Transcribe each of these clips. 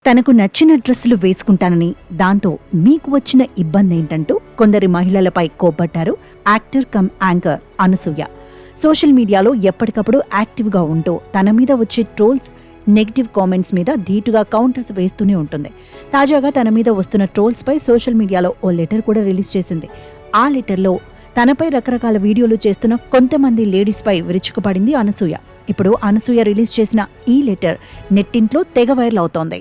తనకు నచ్చిన డ్రెస్సులు వేసుకుంటానని, దాంతో మీకు వచ్చిన ఇబ్బంది ఏంటంటూ కొందరి మహిళలపై కోప్పట్టారు actor cum anchor Anasuya. Social మీడియాలో ఎప్పటికప్పుడు యాక్టివ్గా ఉంటూ తన మీద వచ్చే ట్రోల్స్, నెగిటివ్ కామెంట్స్ మీద ధీటుగా కౌంటర్స్ వేస్తూనే ఉంటుంది. తాజాగా తన మీద వస్తున్న ట్రోల్స్ పై సోషల్ మీడియాలో ఓ లెటర్ కూడా రిలీజ్ చేసింది. ఆ లెటర్లో తనపై రకరకాల వీడియోలు చేస్తున్న కొంతమంది లేడీస్ పై విరుచుకుపడింది అనసూయ. ఇప్పుడు అనసూయ రిలీజ్ చేసిన ఈ లెటర్ నెట్టింట్లో తెగ వైరల్ అవుతోంది.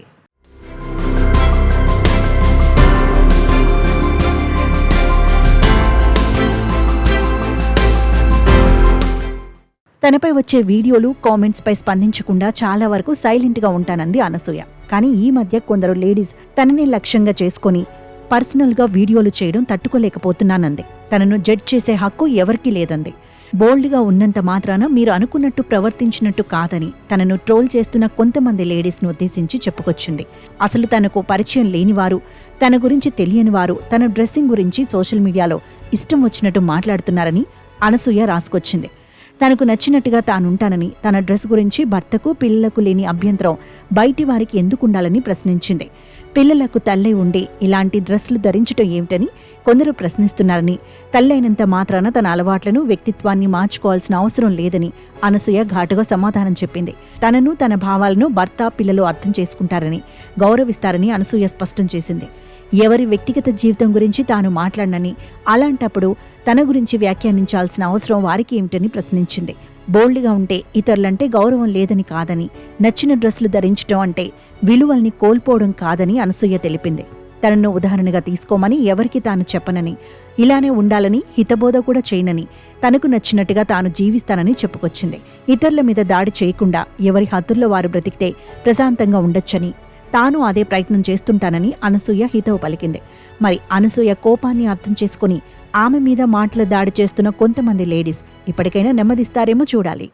తనపై వచ్చే వీడియోలు, కామెంట్స్ పై స్పందించకుండా చాలా వరకు సైలెంట్గా ఉంటానంది అనసూయ. కానీ ఈ మధ్య కొందరు లేడీస్ తనని లక్ష్యంగా చేసుకుని పర్సనల్గా వీడియోలు చేయడం తట్టుకోలేకపోతున్నానంది. తనను జడ్జ్ చేసే హక్కు ఎవరికీ లేదంది. బోల్డ్గా ఉన్నంత మాత్రాన మీరు అనుకున్నట్టు ప్రవర్తించినట్టు కాదని తనను ట్రోల్ చేస్తున్న కొంతమంది లేడీస్ను ఉద్దేశించి చెప్పుకొచ్చింది. అసలు తనకు పరిచయం లేనివారు, తన గురించి తెలియనివారు తన డ్రెస్సింగ్ గురించి సోషల్ మీడియాలో ఇష్టం వచ్చినట్టు మాట్లాడుతున్నారని అనసూయ రాసుకొచ్చింది. తనకు నచ్చినట్టుగా తానుంటానని, తన డ్రెస్ గురించి భర్తకు, పిల్లలకు లేని అభ్యంతరం బయటి వారికి ఎందుకుండాలని ప్రశ్నించింది. పిల్లలకు తల్లై ఉండి ఇలాంటి డ్రెస్సులు ధరించటం ఏమిటని కొందరు ప్రశ్నిస్తున్నారని, తల్లైనంత మాత్రాన తన అలవాట్లను, వ్యక్తిత్వాన్ని మార్చుకోవాల్సిన అవసరం లేదని అనసూయ ఘాటుగా సమాధానం చెప్పింది. తనను, తన భావాలను భర్త, పిల్లలు అర్థం చేసుకుంటారని, గౌరవిస్తారని అనసూయ స్పష్టం చేసింది. ఎవరి వ్యక్తిగత జీవితం గురించి తాను మాట్లాడనని, అలాంటప్పుడు తన గురించి వ్యాఖ్యానించాల్సిన అవసరం వారికి ఏమిటని ప్రశ్నించింది. బోల్డ్గా ఉంటే ఇతరులంటే గౌరవం లేదని కాదని, నచ్చిన డ్రెస్సులు ధరించడం అంటే విలువల్ని కోల్పోవడం కాదని అనసూయ తెలిపింది. తనను ఉదాహరణగా తీసుకోమని ఎవరికి తాను చెప్పనని, ఇలానే ఉండాలని హితబోధ కూడా చేయనని, తనకు నచ్చినట్టుగా తాను జీవిస్తానని చెప్పుకొచ్చింది. ఇతరుల మీద దాడి చేయకుండా ఎవరి హద్దుల్లో వారు బ్రతికితే ప్రశాంతంగా ఉండొచ్చని, తాను అదే ప్రయత్నం చేస్తుంటానని అనసూయ హితవు పలికింది. మరి అనసూయ కోపాన్ని అర్థం చేసుకుని ఆమె మీద మాటల దాడి చేస్తున్న కొంతమంది లేడీస్ ఇప్పటికైనా నెమ్మదిస్తారేమో చూడాలి.